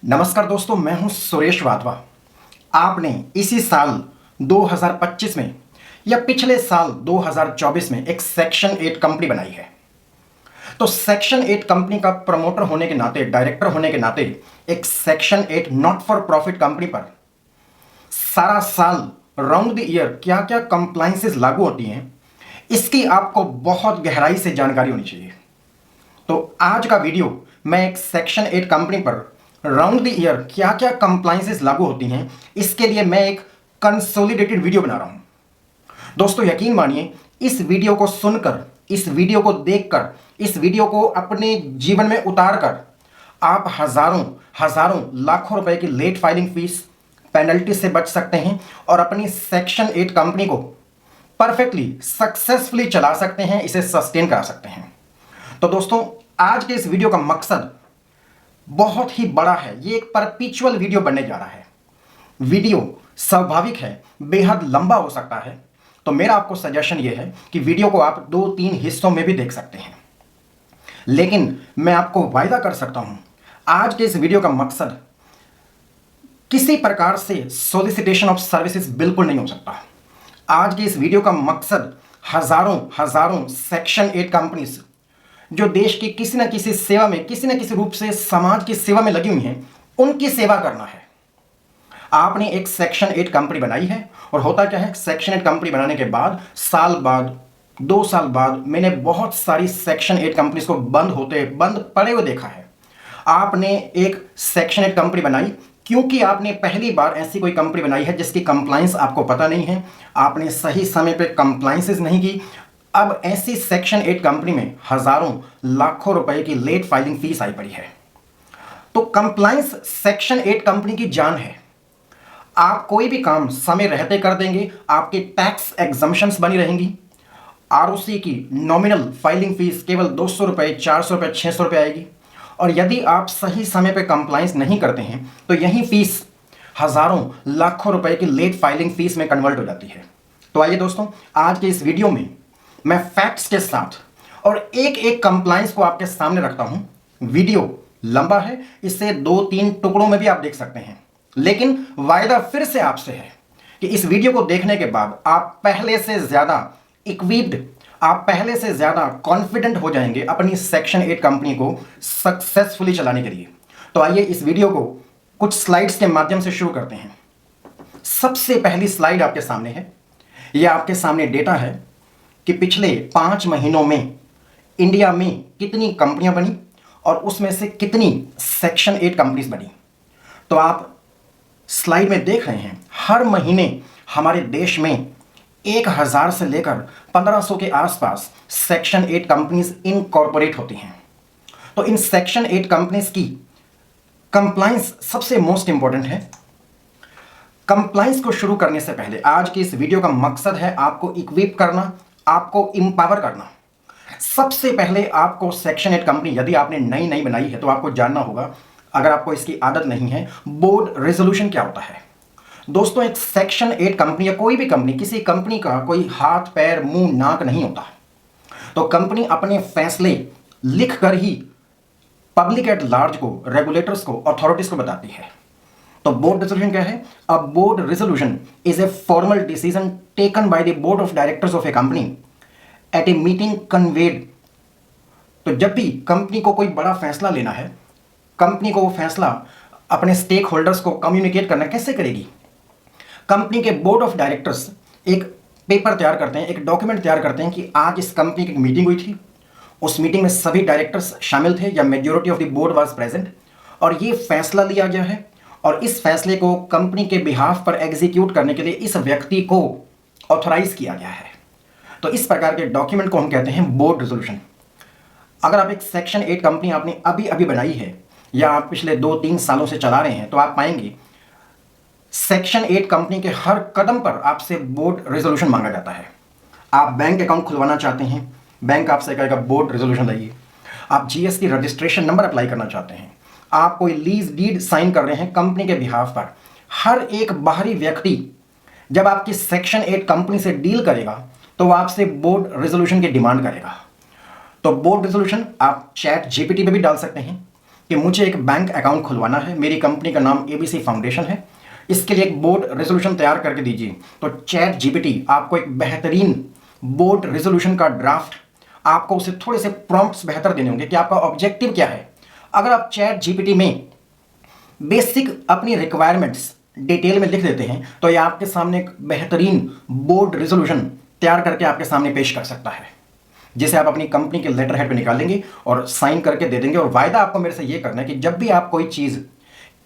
नमस्कार दोस्तों, मैं हूं सुरेश वाधवा। आपने इसी साल 2025 में या पिछले साल 2024 में एक सेक्शन 8 कंपनी बनाई है। तो सेक्शन 8 कंपनी का प्रमोटर होने के नाते, डायरेक्टर होने के नाते, एक section 8 not for profit company पर सारा साल राउंड द ईयर क्या क्या कंप्लायंसेस लागू होती हैं, इसकी आपको बहुत गहराई से जानकारी होनी चाहिए। तो आज का वीडियो मैं एक सेक्शन 8 कंपनी पर राउंड द ईयर क्या क्या कंप्लायंसेस लागू होती हैं, इसके लिए मैं एक कंसोलिडेटेड वीडियो बना रहा हूं। दोस्तों यकीन मानिए, इस वीडियो को सुनकर, इस वीडियो को देखकर, इस वीडियो को अपने जीवन में उतार कर आप हजारों हजारों लाखों रुपए की लेट फाइलिंग फीस, पेनल्टी से बच सकते हैं और अपनी सेक्शन 8 कंपनी को परफेक्टली सक्सेसफुली चला सकते हैं, इसे सस्टेन करा सकते हैं। तो दोस्तों, आज के इस वीडियो का मकसद बहुत ही बड़ा है। ये एक परपीचुअल वीडियो बनने जा रहा है। वीडियो स्वाभाविक है, बेहद लंबा हो सकता है। तो मेरा आपको सजेशन ये है कि वीडियो को आप 2-3 हिस्सों में भी देख सकते हैं। लेकिन मैं आपको वायदा कर सकता हूं, आज के इस वीडियो का मकसद किसी प्रकार से सोलिसिटेशन ऑफ सर्विसेज बिल्कुल नहीं हो सकता। आज के इस वीडियो का मकसद हजारों हजारों सेक्शन 8 कंपनीज जो देश की किसी न किसी सेवा में, किसी न किसी रूप से समाज की सेवा में लगी हुई हैं, उनकी सेवा करना है। आपने एक सेक्शन 8 कंपनी बनाई है और होता क्या है, सेक्शन 8 कंपनी बनाने के बाद साल बाद, 2 साल बाद मैंने बहुत सारी सेक्शन 8 कंपनीज को बंद पड़े हुए देखा है। आपने एक सेक्शन 8 कंपनी बनाई क्योंकि आपने पहली बार ऐसी कोई कंपनी बनाई है जिसकी कंप्लायंस आपको पता नहीं है, आपने सही समय पे कंप्लायंसेस नहीं की। अब ऐसी सेक्शन 8 कंपनी में हजारों लाखों रुपए की लेट फाइलिंग फीस आई पड़ी है। तो कंप्लायंस सेक्शन 8 कंपनी की जान है। आप कोई भी काम समय रहते कर देंगे, आपकी टैक्स एग्जम्पशंस बनी रहेंगी। आरओसी की नॉमिनल फाइलिंग फीस केवल 200 रुपए, 400 रुपए, 600 रुपए आएगी। और यदि आप सही समय पर कंप्लायंस नहीं करते हैं तो यही फीस हजारों लाखों रुपए की लेट फाइलिंग फीस में कन्वर्ट हो जाती है। तो आइए दोस्तों, आज के इस वीडियो में मैं फैक्ट्स के साथ और एक एक कंप्लायंस को आपके सामने रखता हूं। वीडियो लंबा है, इसे 2-3 टुकड़ों में भी आप देख सकते हैं, लेकिन वायदा फिर से आपसे है कि इस वीडियो को देखने के बाद आप पहले से ज्यादा इक्विप्ड, आप पहले से ज्यादा कॉन्फिडेंट हो जाएंगे अपनी सेक्शन 8 कंपनी को सक्सेसफुली चलाने के लिए। तो आइए इस वीडियो को कुछ स्लाइड्स के माध्यम से शुरू करते हैं। सबसे पहली स्लाइड आपके सामने है। यह आपके सामने डेटा है कि पिछले 5 महीनों में इंडिया में कितनी कंपनियां बनी और उसमें से कितनी सेक्शन 8 कंपनीज बनी। तो आप स्लाइड में देख रहे हैं, हर महीने हमारे देश में 1000 से लेकर 1500 के आसपास सेक्शन 8 कंपनीज इनकॉर्पोरेट होती हैं। तो इन सेक्शन 8 कंपनीज की कंप्लायंस सबसे मोस्ट इंपॉर्टेंट है। कंप्लायंस को शुरू करने से पहले आज की इस वीडियो का मकसद है आपको इक्विप करना, आपको इंपावर करना। सबसे पहले आपको सेक्शन 8 कंपनी यदि आपने नई बनाई है तो आपको जानना होगा, अगर आपको इसकी आदत नहीं है, बोर्ड रेजोल्यूशन क्या होता है। दोस्तों, एक सेक्शन 8 कंपनी या कोई भी कंपनी, किसी कंपनी का कोई हाथ पैर मुंह नाक नहीं होता। तो कंपनी अपने फैसले लिख कर ही पब्लिक एट लार्ज को, रेगुलेटर्स को, अथॉरिटीज को बताती है। तो बोर्ड रेजोल्यूशन क्या है? A board resolution is a formal decision taken by the board of directors of a company at a meeting convened. तो जब भी कंपनी को कोई बड़ा फैसला लेना है, कंपनी को वो फैसला अपने स्टेक होल्डर्स को कम्युनिकेट करना कैसे करेगी? कंपनी के बोर्ड ऑफ डायरेक्टर्स एक पेपर तैयार करते हैं, एक डॉक्यूमेंट तैयार करते हैं कि आज इस कंपनी की मीटिंग हुई थी, उस मीटिंग में सभी डायरेक्टर्स शामिल थे या majority of the board was present, और ये फैसला लिया गया है और इस फैसले को कंपनी के बिहाफ पर एग्जीक्यूट करने के लिए इस व्यक्ति को ऑथराइज किया गया है। तो इस प्रकार के डॉक्यूमेंट को हम कहते हैं बोर्ड रेजोल्यूशन। अगर आप एक सेक्शन 8 कंपनी आपने अभी अभी बनाई है या आप पिछले 2-3 सालों से चला रहे हैं, तो आप पाएंगे सेक्शन 8 कंपनी के हर कदम पर आपसे बोर्ड रेजोल्यूशन मांगा जाता है। आप बैंक अकाउंट खुलवाना चाहते हैं, बैंक आपसे कहेगा बोर्ड रेजोल्यूशन लाइए। आप जीएसटी रजिस्ट्रेशन नंबर अप्लाई करना चाहते हैं, आप कोई लीज डीड साइन कर रहे हैं कंपनी के बिहाफ पर, हर एक बाहरी व्यक्ति जब आपकी सेक्शन 8 कंपनी से डील करेगा तो वो आपसे बोर्ड रेजोल्यूशन की डिमांड करेगा। तो बोर्ड रेजोल्यूशन आप चैट जीपीटी पे भी डाल सकते हैं, कि मुझे एक बैंक अकाउंट खुलवाना है, मेरी कंपनी का नाम एबीसी फाउंडेशन है, इसके लिए एक बोर्ड रेजोल्यूशन तैयार करके दीजिए। तो चैट जीपीटी आपको एक बेहतरीन बोर्ड रेजोल्यूशन का ड्राफ्ट, आपको उसे थोड़े से प्रॉम्प्ट्स बेहतर देने होंगे कि आपका ऑब्जेक्टिव क्या है। अगर आप चैट जीपीटी में बेसिक अपनी रिक्वायरमेंट्स डिटेल में लिख देते हैं तो यह आपके सामने एक बेहतरीन बोर्ड रेजोल्यूशन तैयार करके आपके सामने पेश कर सकता है, जिसे आप अपनी कंपनी के लेटर हेड पे निकालेंगे और साइन करके दे देंगे। और वायदा आपको मेरे से ये करना है कि जब भी आप कोई चीज़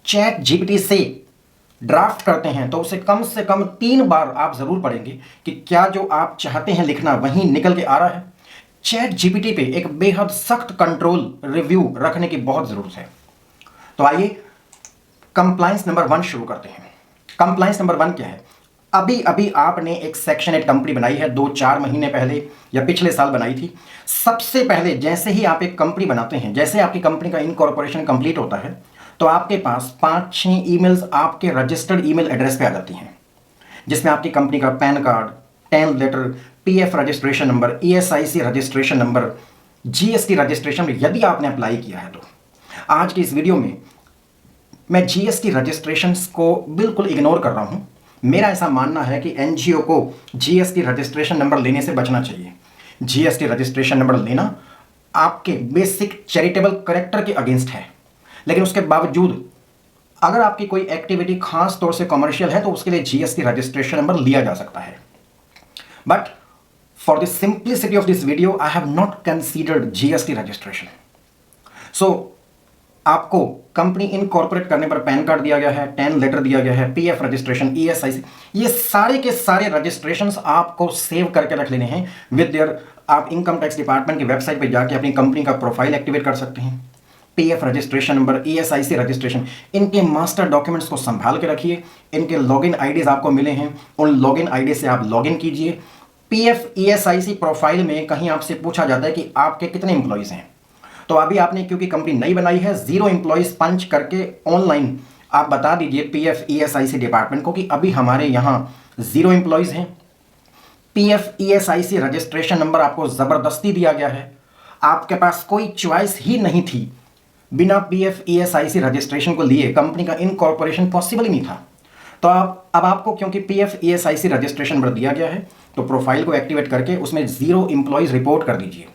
चैट जीपीटी से ड्राफ्ट करते हैं तो उसे कम से कम 3 बार आप ज़रूर पढ़ेंगे कि क्या जो आप चाहते हैं लिखना वहीं निकल के आ रहा है। चैट जीपीटी पे एक बेहद सख्त कंट्रोल रिव्यू रखने की बहुत ज़रूरत है। तो आइए कंप्लायंस नंबर 1 शुरू करते हैं। कंप्लायंस नंबर 1 क्या है? अभी अभी आपने एक सेक्शन 8 कंपनी बनाई है, 2-4 महीने पहले या पिछले साल बनाई थी। सबसे पहले जैसे ही आप एक कंपनी बनाते हैं, जैसे आपकी कंपनी का इनकॉर्पोरेशन कंप्लीट होता है, तो आपके पास 5-6 ईमेल्स आपके रजिस्टर्ड ईमेल एड्रेस पे आ जाती हैं, जिसमें आपकी कंपनी का PAN card, TAN letter, PF registration number, ESIC registration number, GST registration यदि आपने अप्लाई किया है। तो आज की इस वीडियो में मैं जीएसटी रजिस्ट्रेशंस को बिल्कुल इग्नोर कर रहा हूं। मेरा ऐसा मानना है कि एनजीओ को जीएसटी रजिस्ट्रेशन नंबर लेने से बचना चाहिए। जीएसटी रजिस्ट्रेशन नंबर लेना आपके बेसिक चैरिटेबल करेक्टर के अगेंस्ट है, लेकिन उसके बावजूद अगर आपकी कोई एक्टिविटी खास तौर से कमर्शियल है तो उसके लिए जीएसटी रजिस्ट्रेशन नंबर लिया जा सकता है। But for the simplicity of this video I have not considered GST registration. So आपको कंपनी इनकॉर्पोरेट करने पर पैन कार्ड दिया गया है, टैन लेटर दिया गया है, पीएफ रजिस्ट्रेशन, ईएसआईसी, ये सारे के सारे रजिस्ट्रेशंस आपको सेव करके रख लेने हैं विद देयर। आप इनकम टैक्स डिपार्टमेंट की वेबसाइट पर जाके अपनी कंपनी का प्रोफाइल एक्टिवेट कर सकते हैं। PF registration number, ESIC registration, इनके मास्टर डॉक्यूमेंट्स को संभाल के रखिए। इनके लॉगिन आईडीज आपको मिले हैं, उन लॉगिन आईडी से आप लॉगिन कीजिए। पीएफ ईएसआईसी प्रोफाइल में कहीं आपसे पूछा जाता है कि आपके कितने एम्प्लॉइज हैं, तो अभी आपने क्योंकि कंपनी नई बनाई है, 0 एम्प्लॉइज पंच करके ऑनलाइन आप बता दीजिए पीएफ ईएसआईसी डिपार्टमेंट को कि अभी हमारे यहाँ 0 एम्प्लॉइज हैं। पीएफ ईएसआईसी रजिस्ट्रेशन नंबर आपको ज़बरदस्ती दिया गया है, आपके पास कोई चॉइस ही नहीं थी। बिना पीएफ ईएसआईसी रजिस्ट्रेशन को लिए कंपनी का इनकॉर्पोरेशन पॉसिबल ही नहीं था। तो अब आपको क्योंकि पीएफ ईएसआईसी रजिस्ट्रेशन नंबर दिया गया है तो प्रोफाइल को एक्टिवेट करके उसमें 0 एम्प्लॉइज रिपोर्ट कर दीजिए।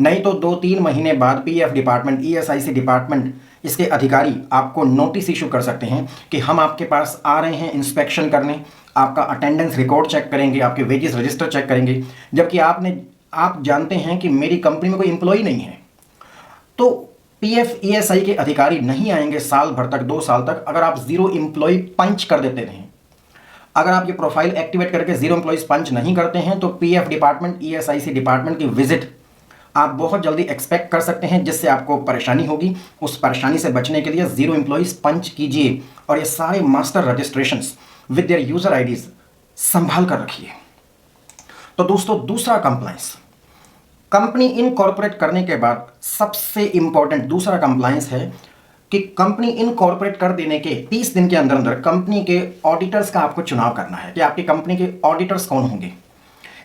नहीं तो 2-3 महीने बाद पीएफ डिपार्टमेंट, ईएसआईसी डिपार्टमेंट, इसके अधिकारी आपको नोटिस इशू कर सकते हैं कि हम आपके पास आ रहे हैं इंस्पेक्शन करने, आपका अटेंडेंस रिकॉर्ड चेक करेंगे, आपके वेजेस रजिस्टर चेक करेंगे, जबकि आप जानते हैं कि मेरी कंपनी में कोई एम्प्लॉय नहीं है। तो पीएफ ईएसआई के अधिकारी नहीं आएंगे साल भर तक, 2 साल तक, अगर आप 0 एम्प्लॉय पंच कर देते हैं। अगर आप ये प्रोफाइल एक्टिवेट करके 0 एम्प्लॉयज पंच नहीं करते हैं तो पीएफ डिपार्टमेंट, ईएसआईसी डिपार्टमेंट की विजिट आप बहुत जल्दी एक्सपेक्ट कर सकते हैं, जिससे आपको परेशानी होगी। उस परेशानी से बचने के लिए 0 एम्प्लॉइज पंच कीजिए और ये सारे master registrations with their user IDs संभाल कर रखिए। तो दोस्तों, दूसरा कंप्लायंस, कंपनी इनकॉर्पोरेट करने के बाद सबसे इंपॉर्टेंट दूसरा कंप्लायंस है कि कंपनी इनकॉर्पोरेट कर देने के 30 दिन के अंदर अंदर कंपनी के ऑडिटर्स का आपको चुनाव करना है कि आपकी कंपनी के ऑडिटर्स कौन होंगे।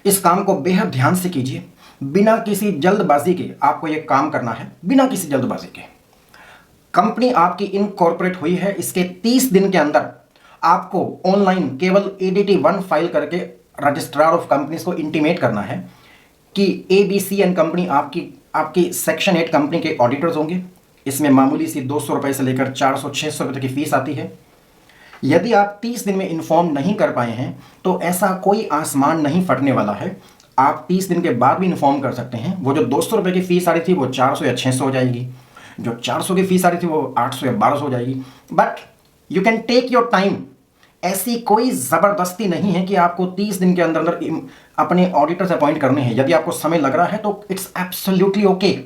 इस काम को बेहद ध्यान से कीजिए, बिना किसी जल्दबाजी के आपको यह काम करना है, बिना किसी जल्दबाजी के। कंपनी आपकी इनकॉर्पोरेट हुई है, इसके 30 दिन के अंदर आपको ऑनलाइन केवल ADT 1 फाइल करके रजिस्ट्रार ऑफ कंपनीज को इंटीमेट करना है कि ABCN कंपनी आपकी सेक्शन 8 कंपनी के ऑडिटर्स होंगे। इसमें मामूली सी 200 रुपये से लेकर 400-600 रुपये तक की फीस आती है। यदि आप 30 दिन में इन्फॉर्म नहीं कर पाए हैं तो ऐसा कोई आसमान नहीं फटने वाला है, आप 30 दिन के बाद भी इन्फॉर्म कर सकते हैं। वो जो 200 रुपये की फीस आ रही थी वो 400 या 600 हो जाएगी, जो 400 की फीस आ रही थी वो 800 या 1200 हो जाएगी। But you can take your time. ऐसी कोई ज़बरदस्ती नहीं है कि आपको 30 दिन के अंदर अंदर अपने ऑडिटर्स अपॉइंट करने हैं। यदि आपको समय लग रहा है तो इट्स एब्सोल्युटली ओके।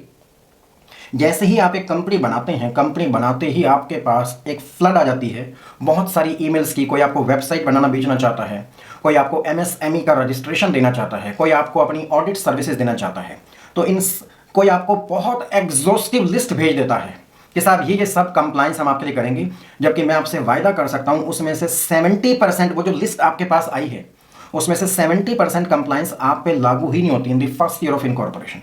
जैसे ही आप एक कंपनी बनाते हैं, कंपनी बनाते ही आपके पास एक फ्लड आ जाती है बहुत सारी ईमेल्स की। कोई आपको वेबसाइट बनाना बेचना चाहता है, कोई आपको MSME का रजिस्ट्रेशन देना चाहता है, कोई आपको अपनी ऑडिट सर्विसेज देना चाहता है। तो कोई आपको बहुत एग्जॉस्टिव लिस्ट भेज देता है कि साहब ये सब कंप्लायंस हम आपके लिए करेंगे, जबकि मैं आपसे वायदा कर सकता हूँ उसमें से 70%, वो जो लिस्ट आपके पास आई है उसमें से 70% कंप्लायंस आप पे लागू ही नहीं होती in the first year of incorporation.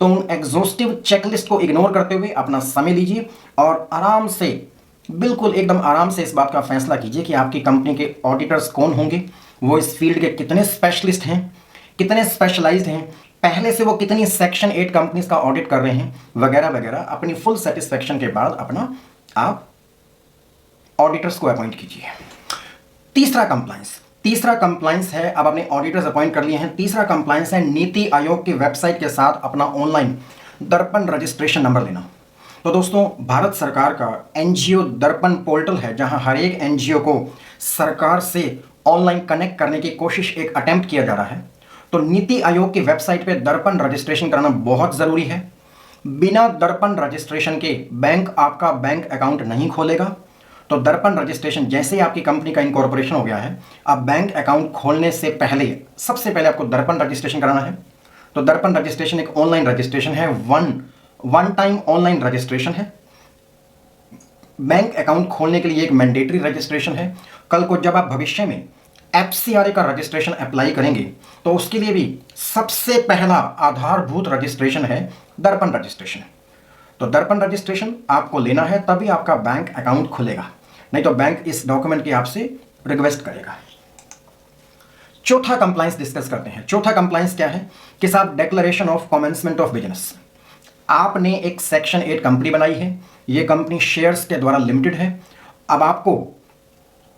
तो उन एग्जॉस्टिव चेकलिस्ट को इग्नोर करते हुए अपना समय लीजिए और आराम से, बिल्कुल एकदम आराम से इस बात का फैसला कीजिए कि आपकी कंपनी के ऑडिटर्स कौन होंगे, वो इस फील्ड के कितने स्पेशलिस्ट हैं, कितने स्पेशलाइज्ड हैं, पहले से वो कितनी सेक्शन 8 कंपनीज का ऑडिट कर रहे हैं, वगैरह वगैरह। अपनी फुल सेटिस्फेक्शन के बाद अपना आप ऑडिटर्स को अपॉइंट कीजिए। तीसरा कंप्लायंस है, अब आपने ऑडिटर्स अपॉइंट कर लिए हैं, तीसरा कंप्लायंस है नीति आयोग की वेबसाइट के साथ अपना ऑनलाइन दर्पण रजिस्ट्रेशन नंबर लेना। तो दोस्तों, भारत सरकार का एनजीओ दर्पण पोर्टल है, जहां हर एक एनजीओ को सरकार से ऑनलाइन कनेक्ट करने की कोशिश, एक अटेम्प्ट किया जा रहा है। तो नीति आयोग की वेबसाइट पे दर्पण रजिस्ट्रेशन कराना बहुत ज़रूरी है। बिना दर्पण रजिस्ट्रेशन के बैंक आपका बैंक अकाउंट नहीं खोलेगा। तो दर्पण रजिस्ट्रेशन, जैसे ही आपकी कंपनी का इनकॉर्पोरेशन हो गया है, आप बैंक अकाउंट खोलने से पहले सबसे पहले आपको दर्पण रजिस्ट्रेशन कराना है। तो दर्पण रजिस्ट्रेशन एक ऑनलाइन रजिस्ट्रेशन है, वन टाइम ऑनलाइन रजिस्ट्रेशन है। बैंक अकाउंट खोलने के लिए एक मैंडेटरी रजिस्ट्रेशन है। कल को जब आप भविष्य में एफसीआरए का रजिस्ट्रेशन अप्लाई करेंगे तो उसके लिए भी सबसे पहला आधारभूत रजिस्ट्रेशन है दर्पण रजिस्ट्रेशन। तो दर्पण रजिस्ट्रेशन आपको लेना है, तभी आपका बैंक अकाउंट खुलेगा, नहीं तो बैंक इस डॉक्यूमेंट की आपसे रिक्वेस्ट करेगा। चौथा कंप्लायंस डिस्कस करते हैं। चौथा कंप्लायंस क्या है कि साहब, declaration of commencement of business. आपने एक सेक्शन 8 कंपनी बनाई है, ये कंपनी शेयर्स के द्वारा लिमिटेड है। अब आपको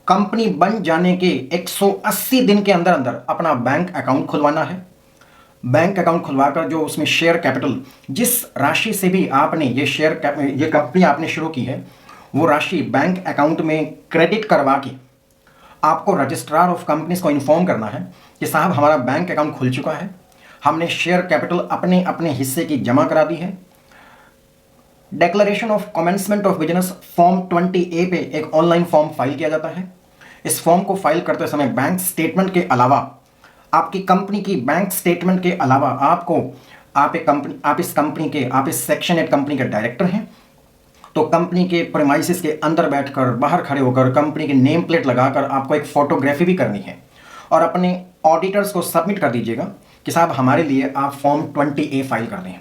कंपनी बन जाने के 180 दिन के अंदर अंदर अपना बैंक अकाउंट खुलवाना है। बैंक अकाउंट खुलवाकर जो उसमें शेयर कैपिटल, जिस राशि से भी आपने ये कंपनी आपने शुरू की है, वो राशि बैंक अकाउंट में क्रेडिट करवा के आपको रजिस्ट्रार ऑफ कंपनीज को इन्फॉर्म करना है कि साहब, हमारा बैंक अकाउंट खुल चुका है, हमने शेयर कैपिटल अपने अपने हिस्से की जमा करा दी है। Declaration of commencement of business form 20A पे एक ऑनलाइन फॉर्म फाइल किया जाता है। इस फॉर्म को फाइल करते समय बैंक स्टेटमेंट के अलावा, आपकी कंपनी की बैंक स्टेटमेंट के अलावा, आप इस सेक्शन 8 कंपनी के डायरेक्टर हैं, तो कंपनी के प्रीमाइसेस के अंदर बैठकर, बाहर खड़े होकर, कंपनी की नेम प्लेट लगाकर आपको एक फोटोग्राफी भी करनी है और अपने ऑडिटर्स को सबमिट कर दीजिएगा कि साहब, हमारे लिए आप फॉर्म 20A फाइल कर दें।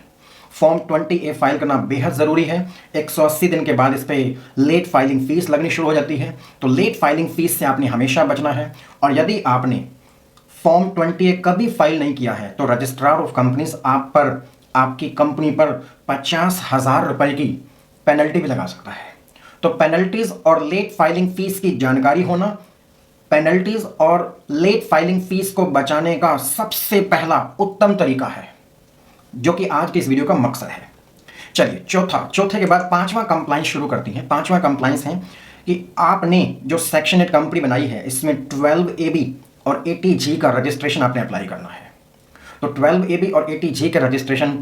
फॉर्म 20A फाइल करना बेहद ज़रूरी है। 180 दिन के बाद इस पर लेट फाइलिंग फ़ीस लगनी शुरू हो जाती है, तो लेट फाइलिंग फ़ीस से आपने हमेशा बचना है। और यदि आपने फॉर्म 20A कभी फाइल नहीं किया है तो रजिस्ट्रार ऑफ कंपनीज आपकी कंपनी पर 50,000 रुपये की पेनल्टी भी लगा सकता है। तो पेनल्टीज़ और लेट फाइलिंग फ़ीस की जानकारी होना, पेनल्टीज़ और लेट फाइलिंग फ़ीस को बचाने का सबसे पहला उत्तम तरीका है, जो कि आज की इस वीडियो का मकसद है। चलिए, चौथे के बाद पांचवा कंप्लायंस शुरू करती हैं। पांचवा कंप्लायंस है कि आपने जो सेक्शन 8 कंपनी बनाई है, इसमें 12AB और 80G का रजिस्ट्रेशन आपने अप्लाई करना है। तो 12AB और 80G के रजिस्ट्रेशन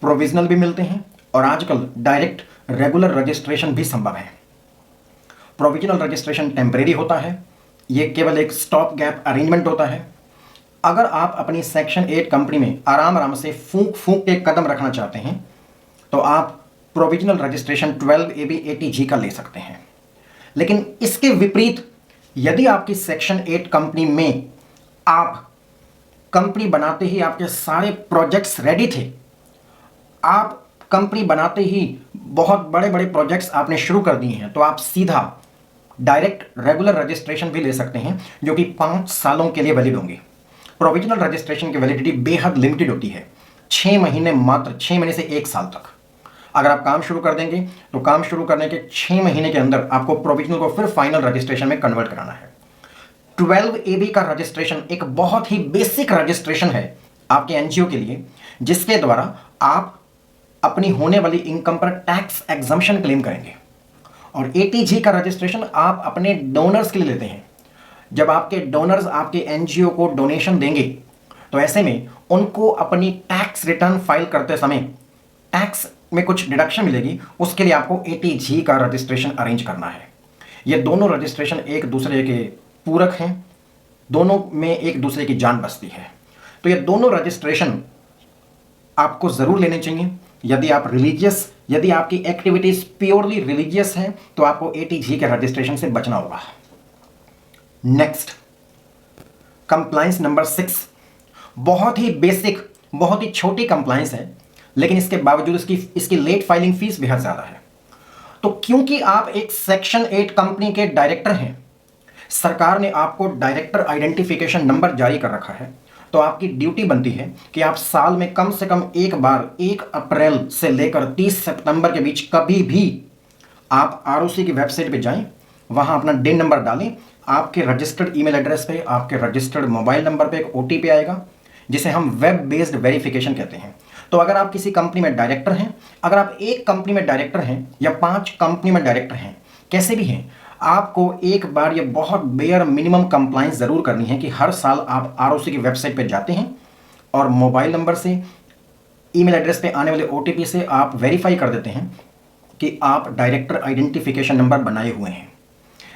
प्रोविजनल भी मिलते हैं और आजकल डायरेक्ट रेगुलर रजिस्ट्रेशन भी संभव है। प्रोविजनल रजिस्ट्रेशन टेम्परेरी होता है, ये केवल एक स्टॉप गैप अरेंजमेंट होता है। अगर आप अपनी सेक्शन 8 कंपनी में आराम से फूंक के कदम रखना चाहते हैं तो आप प्रोविजनल रजिस्ट्रेशन 12AB 80G का ले सकते हैं। लेकिन इसके विपरीत, यदि आपकी सेक्शन 8 कंपनी में आप कंपनी बनाते ही आपके सारे प्रोजेक्ट्स रेडी थे, आप कंपनी बनाते ही बहुत बड़े बड़े प्रोजेक्ट्स आपने शुरू कर दिए हैं, तो आप सीधा डायरेक्ट रेगुलर रजिस्ट्रेशन भी ले सकते हैं, जो कि 5 सालों के लिए वैलिड होंगे। प्रोविजनल रजिस्ट्रेशन की वैलिडिटी बेहद लिमिटेड होती है, 6 महीने, मात्र 6 महीने से 1 साल तक। अगर आप काम शुरू कर देंगे तो काम शुरू करने के 6 महीने के अंदर आपको प्रोविजनल को फिर फाइनल रजिस्ट्रेशन में कन्वर्ट कराना है। 12AB का रजिस्ट्रेशन एक बहुत ही बेसिक रजिस्ट्रेशन है आपके एनजीओ के लिए, जिसके द्वारा आप अपनी होने वाली इनकम पर टैक्स एग्जम्पशन क्लेम करेंगे। और 80G का रजिस्ट्रेशन आप अपने डोनर्स के लिए लेते हैं। जब आपके डोनर्स आपके एनजीओ को डोनेशन देंगे तो ऐसे में उनको अपनी टैक्स रिटर्न फाइल करते समय टैक्स में कुछ डिडक्शन मिलेगी, उसके लिए आपको 80G का रजिस्ट्रेशन अरेंज करना है। ये दोनों रजिस्ट्रेशन एक दूसरे के पूरक हैं, दोनों में एक दूसरे की जान बसती है। तो ये दोनों रजिस्ट्रेशन आपको ज़रूर लेने चाहिए। यदि आपकी एक्टिविटीज़ प्योरली रिलीजियस है तो आपको 80G के रजिस्ट्रेशन से बचना होगा। नेक्स्ट, कंप्लायंस नंबर 6, बहुत ही बेसिक, बहुत ही छोटी कंप्लायंस है। लेकिन इसके बावजूद इसकी लेट फाइलिंग फीस बेहद ज़्यादा है। तो क्योंकि आप एक सेक्शन 8 कंपनी के डायरेक्टर हैं, सरकार ने आपको डायरेक्टर आइडेंटिफिकेशन नंबर जारी कर रखा है, तो आपकी ड्यूटी बनती है कि आप साल में कम से कम एक बार 1 अप्रैल से लेकर 30 सितंबर के बीच कभी भी आप आरओसी की वेबसाइट पे जाएं, वहां अपना डिन नंबर डालें, आपके रजिस्टर्ड ईमेल एड्रेस पे, आपके रजिस्टर्ड मोबाइल नंबर पे एक ओटीपी आएगा, जिसे हम वेब बेस्ड वेरिफिकेशन कहते हैं। तो अगर आप किसी कंपनी में डायरेक्टर हैं, अगर आप एक कंपनी में डायरेक्टर हैं या 5 कंपनी में डायरेक्टर हैं, कैसे भी हैं, आपको एक बार ये बहुत बेयर मिनिमम कंप्लाइंस ज़रूर करनी है कि हर साल आप आरओसी की वेबसाइट पर जाते हैं और मोबाइल नंबर से, ईमेल एड्रेस पे आने वाले ओटीपी से आप वेरीफाई कर देते हैं कि आप डायरेक्टर आइडेंटिफिकेशन नंबर बनाए हुए हैं।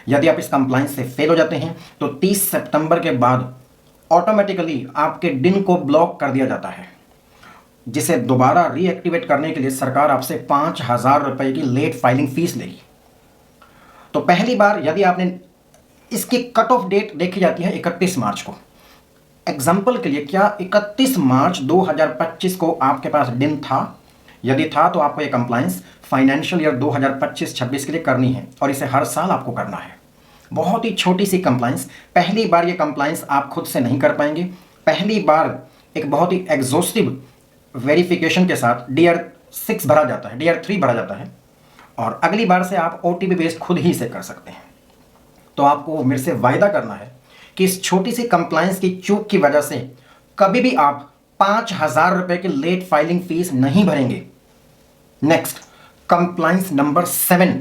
यदि आप इस कंप्लाइंस से फेल हो जाते हैं तो 30 सितंबर के बाद ऑटोमेटिकली आपके डिन को ब्लॉक कर दिया जाता है, जिसे दोबारा रीएक्टिवेट करने के लिए सरकार आपसे 5,000 रुपये की लेट फाइलिंग फीस लेगी। तो पहली बार यदि आपने, इसकी कट ऑफ डेट देखी जाती है 31 मार्च को। एग्जाम्पल के लिए, क्या 31 मार्च 2025 को आपके पास डिन था? यदि था तो आपको ये कंप्लाइंस फाइनेंशियल ईयर 2025-26 के लिए करनी है और इसे हर साल आपको करना है। बहुत ही छोटी सी कंप्लाइंस, पहली बार ये कंप्लाइंस आप खुद से नहीं कर पाएंगे। पहली बार एक बहुत ही एग्जॉस्टिव वेरिफिकेशन के साथ DR6 भरा जाता है, DR3 भरा जाता है, और अगली बार से आप ओटीपी बेस्ड खुद ही इसे कर सकते हैं। तो आपको मेरे से वायदा करना है कि इस छोटी सी कंप्लाइंस की चूक की वजह से कभी भी आप 5,000 रुपये की लेट फाइलिंग फीस नहीं भरेंगे। Next, compliance number 7।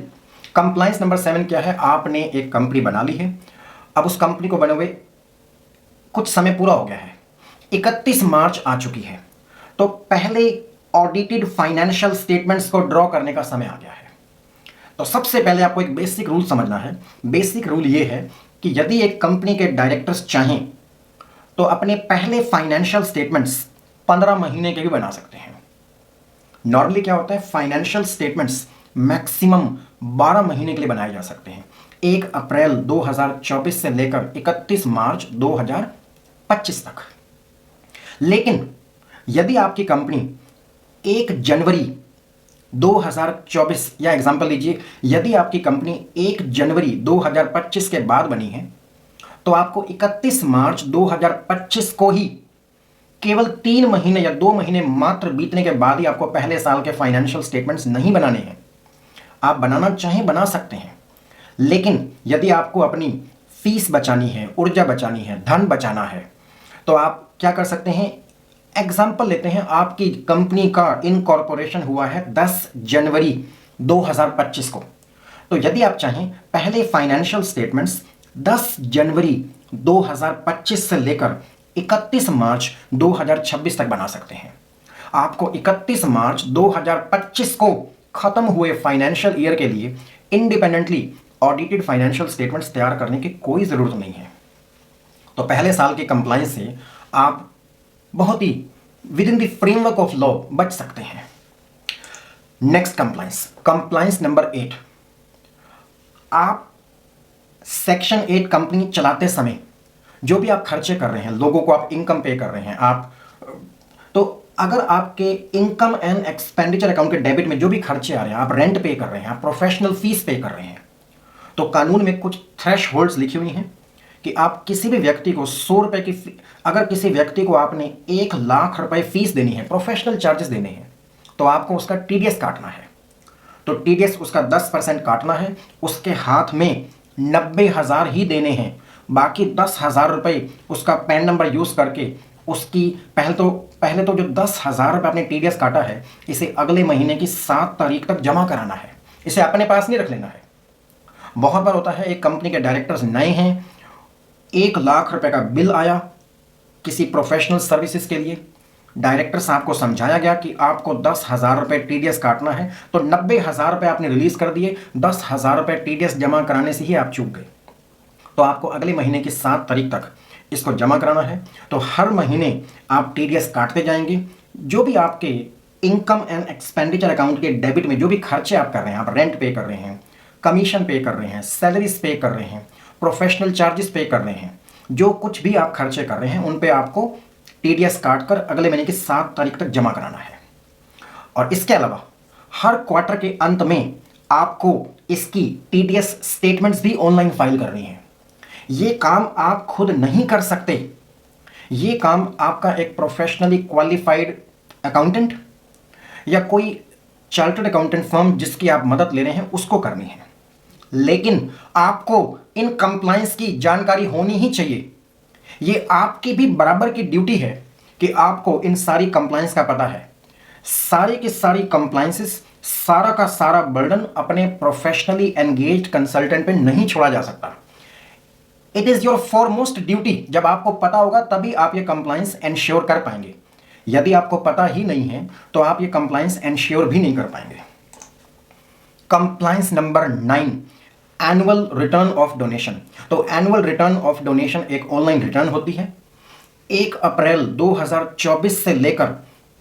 Compliance number 7 क्या है? आपने एक कंपनी बना ली है, अब उस कंपनी को बने हुए कुछ समय पूरा हो गया है, 31 मार्च आ चुकी है, तो पहले ऑडिटेड फाइनेंशियल स्टेटमेंट्स को ड्रॉ करने का समय आ गया है। तो सबसे पहले आपको एक बेसिक रूल समझना है। बेसिक रूल ये है कि यदि एक कंपनी के डायरेक्टर्स चाहें तो अपने पहले फाइनेंशियल स्टेटमेंट्स 15 महीने के भी बना सकते हैं। नॉर्मली क्या होता है, फाइनेंशियल स्टेटमेंट्स मैक्सिमम 12 महीने के लिए बनाए जा सकते हैं, 1 अप्रैल 2024 से लेकर 31 मार्च 2025 तक। लेकिन यदि आपकी कंपनी 1 जनवरी 2024, या एग्जांपल लीजिए, यदि आपकी कंपनी 1 जनवरी 2025 के बाद बनी है, तो आपको 31 मार्च 2025 को ही केवल 3 महीने या 2 महीने मात्र बीतने के बाद ही आपको पहले साल के फाइनेंशियल स्टेटमेंट्स नहीं बनाने हैं। आप बनाना चाहें बना सकते हैं, लेकिन यदि आपको अपनी फीस बचानी है, ऊर्जा बचानी है, धन बचाना है, तो आप क्या कर सकते हैं? एग्जाम्पल लेते हैं, आपकी कंपनी का इनकॉर्पोरेशन हुआ है 10 जनवरी 2025 को, तो यदि आप चाहें पहले फाइनेंशियल स्टेटमेंट्स 10 जनवरी 2025 से लेकर 31 मार्च 2026 तक बना सकते हैं। आपको 31 मार्च 2025 को खत्म हुए फाइनेंशियल ईयर के लिए इंडिपेंडेंटली ऑडिटेड फाइनेंशियल स्टेटमेंट्स तैयार करने की कोई ज़रूरत नहीं है। तो पहले साल के कंप्लायंस से आप बहुत ही within the framework of law बच सकते हैं। Next compliance, compliance number 8। आप सेक्शन 8 कंपनी चलाते समय जो भी आप खर्चे कर रहे हैं, लोगों को आप इनकम पे कर रहे हैं, तो अगर आपके इनकम एंड एक्सपेंडिचर अकाउंट के डेबिट में जो भी खर्चे आ रहे हैं, आप रेंट पे कर रहे हैं, आप प्रोफेशनल फीस पे कर रहे हैं, तो कानून में कुछ थ्रेश होल्ड्स लिखी हुई हैं कि आप किसी भी व्यक्ति को 100 रुपये की, अगर किसी व्यक्ति को आपने 1 लाख रुपए फीस देनी है, प्रोफेशनल चार्जेस देने हैं, तो आपको उसका TDS काटना है। तो TDS उसका 10% काटना है, उसके हाथ में 90,000 ही देने हैं, बाकी 10,000 रुपये उसका पैन नंबर यूज़ करके उसकी पहले तो जो 10,000 रुपये आपने TDS काटा है, इसे अगले महीने की 7 तारीख तक जमा कराना है, इसे अपने पास नहीं रख लेना है। बहुत बार होता है एक कंपनी के डायरेक्टर्स नए हैं, 1 लाख रुपए का बिल आया किसी प्रोफेशनल सर्विसेज के लिए, डायरेक्टर साहब को समझाया गया कि आपको 10,000 रुपये TDS काटना है, तो 90,000 रुपये आपने रिलीज़ कर दिए, 10,000 रुपये TDS जमा कराने से ही आप चूक गए। तो आपको अगले महीने की 7 तारीख तक इसको जमा कराना है। तो हर महीने आप TDS काटते जाएंगे। जो भी आपके इनकम एंड एक्सपेंडिचर अकाउंट के डेबिट में जो भी खर्चे आप कर रहे हैं, आप रेंट पे कर रहे हैं, कमीशन पे कर रहे हैं, सैलरीज पे कर रहे हैं, प्रोफेशनल चार्जेस पे कर रहे हैं, जो कुछ भी आप खर्चे कर रहे हैं, उन पे आपको TDS काट कर अगले महीने की 7 तारीख तक जमा कराना है। और इसके अलावा हर क्वार्टर के अंत में आपको इसकी टीडीएस स्टेटमेंट्स भी ऑनलाइन फाइल करनी है। ये काम आप खुद नहीं कर सकते, ये काम आपका एक प्रोफेशनली क्वालिफाइड अकाउंटेंट या कोई चार्टर्ड अकाउंटेंट फर्म जिसकी आप मदद ले रहे हैं उसको करनी है। लेकिन आपको इन कंप्लायंस की जानकारी होनी ही चाहिए। ये आपकी भी बराबर की ड्यूटी है कि आपको इन सारी कंप्लायंस का पता है। सारी की सारी कंप्लायंसेस, सारा का सारा बर्डन अपने प्रोफेशनली एंगेज्ड कंसल्टेंट पे नहीं छोड़ा जा सकता। It is your foremost duty. जब आपको पता होगा तभी आप ये कंप्लायंस एंश्योर कर पाएंगे। यदि आपको पता ही नहीं है तो आप ये कंप्लायंस एंश्योर भी नहीं कर पाएंगे। Compliance number 9, annual return of donation. तो एनुअल रिटर्न ऑफ डोनेशन एक ऑनलाइन रिटर्न होती है। 1 अप्रैल 2024 से लेकर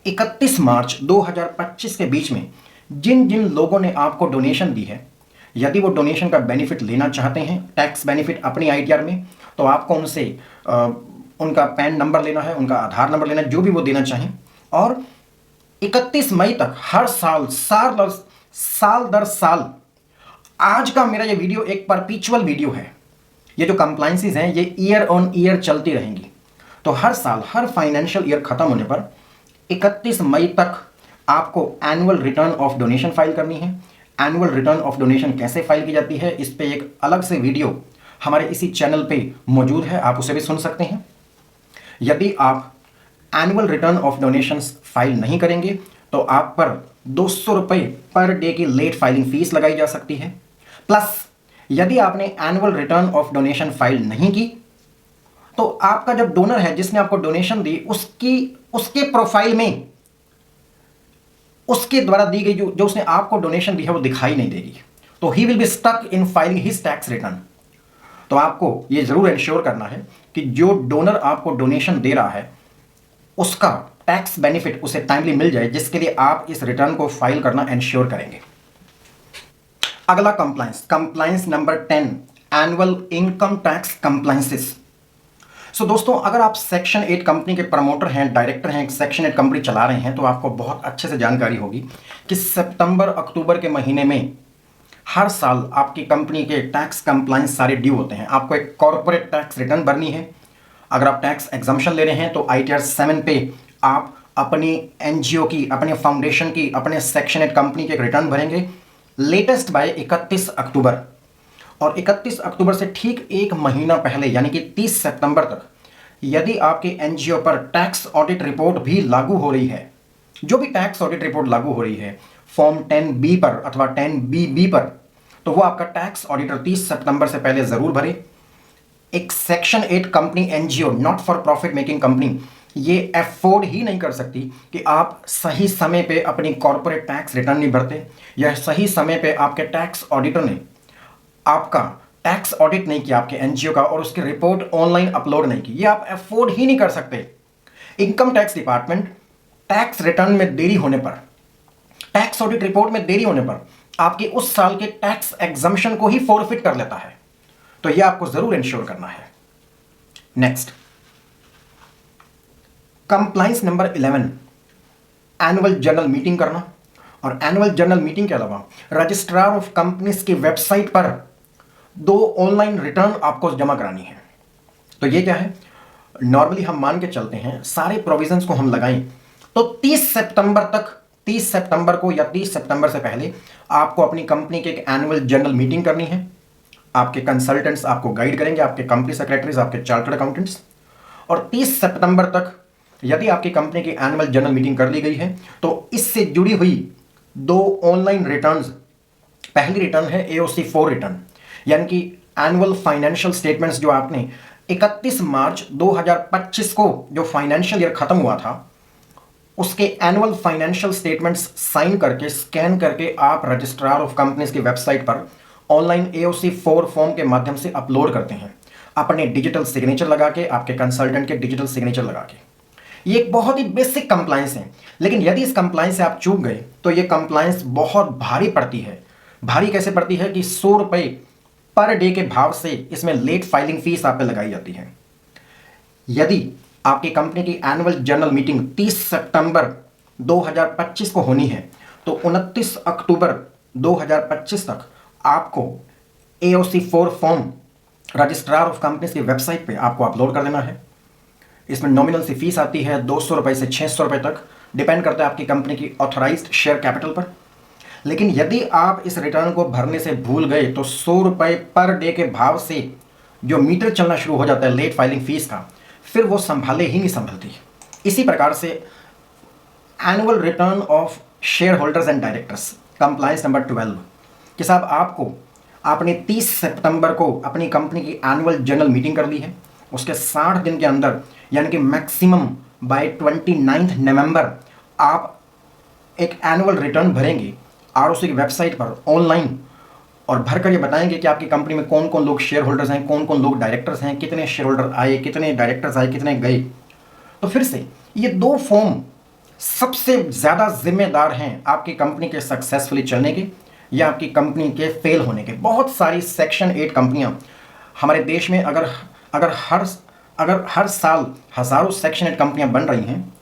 31 मार्च 2025 के बीच में जिन जिन लोगों ने आपको डोनेशन दी है, यदि वो डोनेशन का बेनिफिट लेना चाहते हैं, टैक्स बेनिफिट अपनी आईटीआर में, तो आपको उनसे उनका पैन नंबर लेना है, उनका आधार नंबर लेना है, जो भी वो देना चाहें। और 31 मई तक हर साल दर साल, आज का मेरा ये वीडियो एक परपीचुअल वीडियो है। ये जो कंप्लायंसेस हैं ये ईयर ऑन ईयर चलती रहेंगी। तो हर साल, हर फाइनेंशियल ईयर खत्म होने पर 31 मई तक आपको annual return of donation file करनी है। एनुअल रिटर्न ऑफ डोनेशन कैसे फाइल की जाती है, इस पे एक अलग से वीडियो हमारे इसी चैनल पे मौजूद है, आप उसे भी सुन सकते हैं। यदि आप annual return of donations file नहीं करेंगे तो आप पर 200 रुपये पर डे की लेट फाइलिंग फीस लगाई जा सकती है। प्लस यदि आपने annual return of donation file नहीं की तो आपका जो डोनर है, जिसने आपको डोनेशन दी, उसके प्रोफाइल में उसके द्वारा दी गई जो उसने आपको डोनेशन दी है वो दिखाई नहीं देगी। तो he will be stuck in filing his tax return. तो आपको ये जरूर इंश्योर करना है कि जो डोनर आपको डोनेशन दे रहा है उसका टैक्स बेनिफिट उसे टाइमली मिल जाए, जिसके लिए आप इस रिटर्न को फाइल करना इंश्योर करेंगे। अगला compliance number 10, annual income tax compliances. So दोस्तों, अगर आप सेक्शन 8 कंपनी के प्रमोटर हैं, डायरेक्टर हैं, एक सेक्शन 8 कंपनी चला रहे हैं, तो आपको बहुत अच्छे से जानकारी होगी कि सितंबर अक्टूबर के महीने में हर साल आपकी कंपनी के टैक्स कंप्लायंस सारे ड्यू होते हैं। आपको एक कॉर्पोरेट टैक्स रिटर्न भरनी है। अगर आप टैक्स एग्जम्पशन ले रहे हैं तो ITR 7 पे आप अपनी NGO की, अपने फाउंडेशन की, अपने सेक्शन 8 कंपनी के एक रिटर्न भरेंगे लेटेस्ट बाय 31 अक्टूबर। और 31 अक्टूबर से ठीक एक महीना पहले यानी कि 30 सितंबर तक यदि आपके NGO पर टैक्स ऑडिट रिपोर्ट भी लागू हो रही है, जो भी टैक्स ऑडिट रिपोर्ट लागू हो रही है फॉर्म 10B पर अथवा 10BB पर, तो वो आपका टैक्स ऑडिटर 30 सितंबर से पहले जरूर भरे। एक section 8 company NGO, not for profit making company, ये अफोर्ड ही नहीं कर सकती कि आप सही समय पे अपनी कॉर्पोरेट टैक्स रिटर्न नहीं भरते, या सही समय पे आपके टैक्स ऑडिटर ने आपका टैक्स ऑडिट नहीं किया आपके NGO का और उसकी रिपोर्ट ऑनलाइन अपलोड नहीं की। ये आप अफोर्ड ही नहीं कर सकते। Income tax department tax return में देरी होने पर, टैक्स ऑडिट रिपोर्ट में देरी होने पर आपके उस साल के टैक्स एग्जम्पशन को ही फॉरफिट कर लेता है। तो यह आपको जरूर इंश्योर करना है। Next, compliance number 11, annual general meeting करना। और एनुअल जनरल मीटिंग के अलावा रजिस्ट्रार ऑफ कंपनीज की वेबसाइट पर 2 ऑनलाइन रिटर्न आपको जमा करानी है। तो ये क्या है, नॉर्मली हम मान के चलते हैं, सारे प्रोविजंस को हम लगाएं तो 30 सितंबर को या 30 सितंबर से पहले आपको अपनी कंपनी की एक एनुअल जनरल मीटिंग करनी है। आपके कंसल्टेंट्स आपको गाइड करेंगे, आपके कंपनी सेक्रेटरीज, आपके चार्टर्ड अकाउंटेंट्स। और 30 सितंबर तक यदि आपकी कंपनी की एनुअल जनरल मीटिंग कर ली गई है तो इससे जुड़ी हुई 2 ऑनलाइन रिटर्न्स, पहली रिटर्न है AOC 4 रिटर्न, यानी कि एनुअल फाइनेंशियल स्टेटमेंट्स जो आपने 31 मार्च 2025 को जो फाइनेंशियल ईयर खत्म हुआ था उसके एनुअल फाइनेंशियल स्टेटमेंट्स साइन करके, स्कैन करके आप रजिस्ट्रार ऑफ कंपनीज की वेबसाइट पर ऑनलाइन AOC 4 फॉर्म के माध्यम से अपलोड करते हैं, अपने डिजिटल सिग्नेचर लगा के, आपके कंसल्टेंट के डिजिटल सिग्नेचर लगा के। ये एक बहुत ही बेसिक कंप्लायंस है, लेकिन यदि इस कंप्लायंस से आप चूक गए तो ये कंप्लायंस बहुत भारी पड़ती है। भारी कैसे पड़ती है कि 100 रुपये पर डे के भाव से इसमें लेट फाइलिंग फीस आप पे लगाई जाती है। यदि आपकी कंपनी की एनुअल जनरल मीटिंग 30 सितंबर 2025 को होनी है, तो 29 अक्टूबर 2025 तक आपको AOC 4 form registrar of companies की वेबसाइट पे आपको अपलोड कर देना है। इसमें नॉमिनल सी फीस आती है 200 रुपये से 600 रुपये तक, डिपेंड करता है आपकी कंपनी की ऑथराइज्ड शेयर कैपिटल पर। लेकिन यदि आप इस रिटर्न को भरने से भूल गए तो 100 रुपये पर डे के भाव से जो मीटर चलना शुरू हो जाता है लेट फाइलिंग फीस का, फिर वो संभाले ही नहीं संभलती। इसी प्रकार से annual return of share holders and directors compliance number 12 कि साहब आपको आपने 30 सितंबर को अपनी कंपनी की एनुअल जनरल मीटिंग कर ली है, उसके 60 दिन के अंदर यानी कि मैक्सिमम बाय 29 नवंबर आप एक एनुअल रिटर्न भरेंगे ROC की वेबसाइट पर ऑनलाइन, और भरकर ये बताएंगे कि आपकी कंपनी में कौन कौन लोग शेयर होल्डर्स हैं, कौन कौन लोग डायरेक्टर्स हैं, कितने शेयर होल्डर आए, कितने डायरेक्टर्स आए, कितने गए। तो फिर से ये 2 फॉर्म सबसे ज़्यादा जिम्मेदार हैं आपकी कंपनी के सक्सेसफुली चलने के या आपकी कंपनी के फेल होने के। बहुत सारी सेक्शन 8 कंपनियां हमारे देश में अगर हर साल हज़ारों सेक्शन 8 कंपनियां बन रही हैं,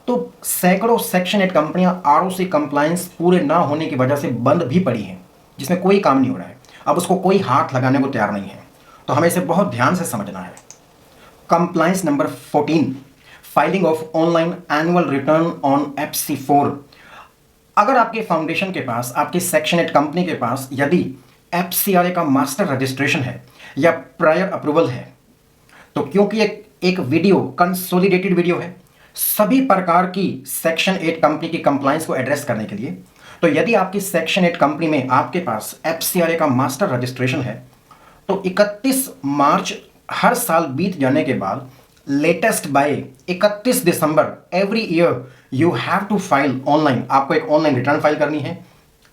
तो सैकड़ों सेक्शन 8 कंपनियां ROC कंप्लायंस पूरे ना होने की वजह से बंद भी पड़ी हैं, जिसमें कोई काम नहीं हो रहा है। अब उसको कोई हाथ लगाने को तैयार नहीं है, तो हमें इसे बहुत ध्यान से समझना है। Compliance number 14, filing of online annual return on FC4। अगर आपके फाउंडेशन के पास, आपकी सेक्शन 8 कंपनी के पास यदि FCRA का मास्टर रजिस्ट्रेशन है या प्रायर अप्रूवल है, तो क्योंकि एक वीडियो कंसोलिडेटेड वीडियो है सभी प्रकार की सेक्शन 8 कंपनी की कंप्लायंस को एड्रेस करने के लिए, तो यदि आपकी सेक्शन 8 कंपनी में आपके पास FCRA का मास्टर रजिस्ट्रेशन है, तो 31 मार्च हर साल बीत जाने के बाद latest by 31 December every year you have to file online. आपको एक ऑनलाइन रिटर्न फाइल करनी है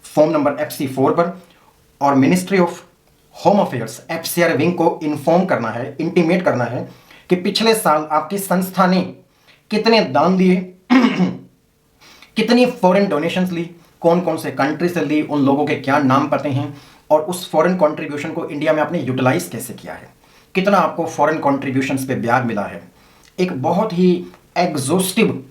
फॉर्म नंबर FC4 पर, और ministry of home affairs FCRA wing को इन्फॉर्म करना है, इंटीमेट करना है कि पिछले साल आपकी संस्था ने कितने दान दिए, कितनी फॉरेन डोनेशंस ली, कौन कौन से कंट्री से ली, उन लोगों के क्या नाम पते हैं, और उस फॉरेन कंट्रीब्यूशन को इंडिया में आपने यूटिलाइज कैसे किया है, कितना आपको फॉरेन कंट्रीब्यूशंस पे ब्याज मिला है। एक बहुत ही एग्जॉस्टिव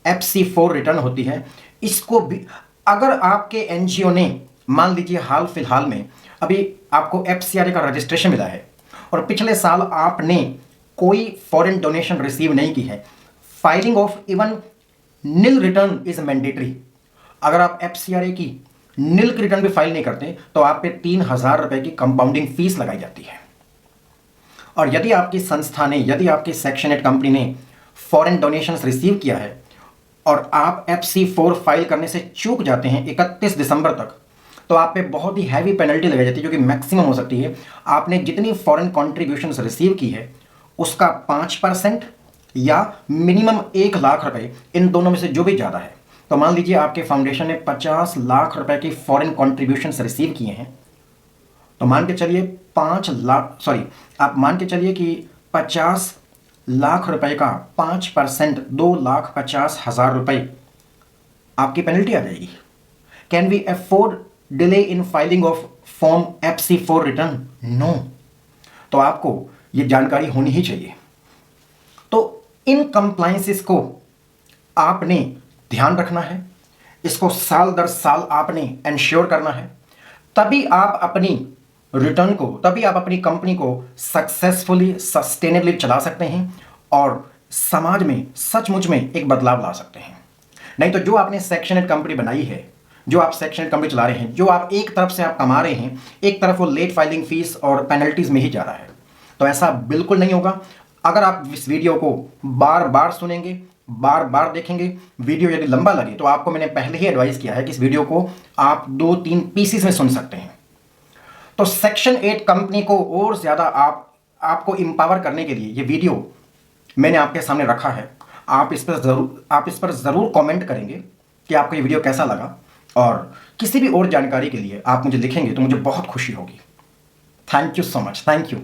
FC4 रिटर्न होती है। इसको भी अगर आपके NGO ने मान लीजिए हाल फिलहाल में अभी आपको FCRA का रजिस्ट्रेशन मिला है और पिछले साल आपने कोई फॉरेन डोनेशन रिसीव नहीं की है, filing of even nil return is mandatory. अगर आप FCRA की नील रिटर्न भी फाइल नहीं करते तो आप पे 3000 रुपए की कंपाउंडिंग फीस लगाई जाती है। और यदि आपकी संस्था ने, यदि आपकी सेक्शन 8 कंपनी ने फॉरेन डोनेशंस रिसीव किया है और आप FC4 फाइल करने से चूक जाते हैं 31 दिसंबर तक, तो आप पे बहुत ही हैवी पेनल्टी लगाई जाती है, जो कि मैक्सिमम हो सकती है। आपने जितनी फॉरेन कॉन्ट्रीब्यूशंस रिसीव की है उसका 5% या मिनिमम 1 लाख रुपए, इन दोनों में से जो भी ज़्यादा है। तो मान लीजिए आपके फाउंडेशन ने 50 लाख रुपए की फॉरेन कॉन्ट्रीब्यूशंस रिसीव किए हैं, तो मान के चलिए आप मान के चलिए कि 50 लाख रुपए का 5% 2,50,000 रुपए आपकी पेनल्टी आ जाएगी। Can we afford delay in filing of form FC4 return? No. तो आपको ये जानकारी होनी ही चाहिए। तो इन कंप्लायंसेस को आपने ध्यान रखना है, इसको साल दर साल आपने इंश्योर करना है, तभी आप अपनी रिटर्न को, तभी आप अपनी कंपनी को सक्सेसफुली सस्टेनेबली चला सकते हैं और समाज में सचमुच में एक बदलाव ला सकते हैं। नहीं तो जो आपने सेक्शन 8 कंपनी बनाई है, जो आप सेक्शन 8 कंपनी चला रहे हैं, जो आप एक तरफ से आप कमा रहे हैं, एक तरफ वो लेट फाइलिंग फीस और पेनल्टीज में ही जा रहा है, तो ऐसा बिल्कुल नहीं होगा। अगर आप इस वीडियो को बार बार सुनेंगे, बार बार देखेंगे, वीडियो यदि लंबा लगे तो आपको मैंने पहले ही एडवाइस किया है कि इस वीडियो को आप 2-3 पीसेस में सुन सकते हैं। तो सेक्शन 8 कंपनी को और ज़्यादा आपको एम्पावर करने के लिए ये वीडियो मैंने आपके सामने रखा है। आप इस पर ज़रूर कमेंट करेंगे कि आपको ये वीडियो कैसा लगा, और किसी भी और जानकारी के लिए आप मुझे लिखेंगे तो मुझे बहुत खुशी होगी। Thank you so much. Thank you.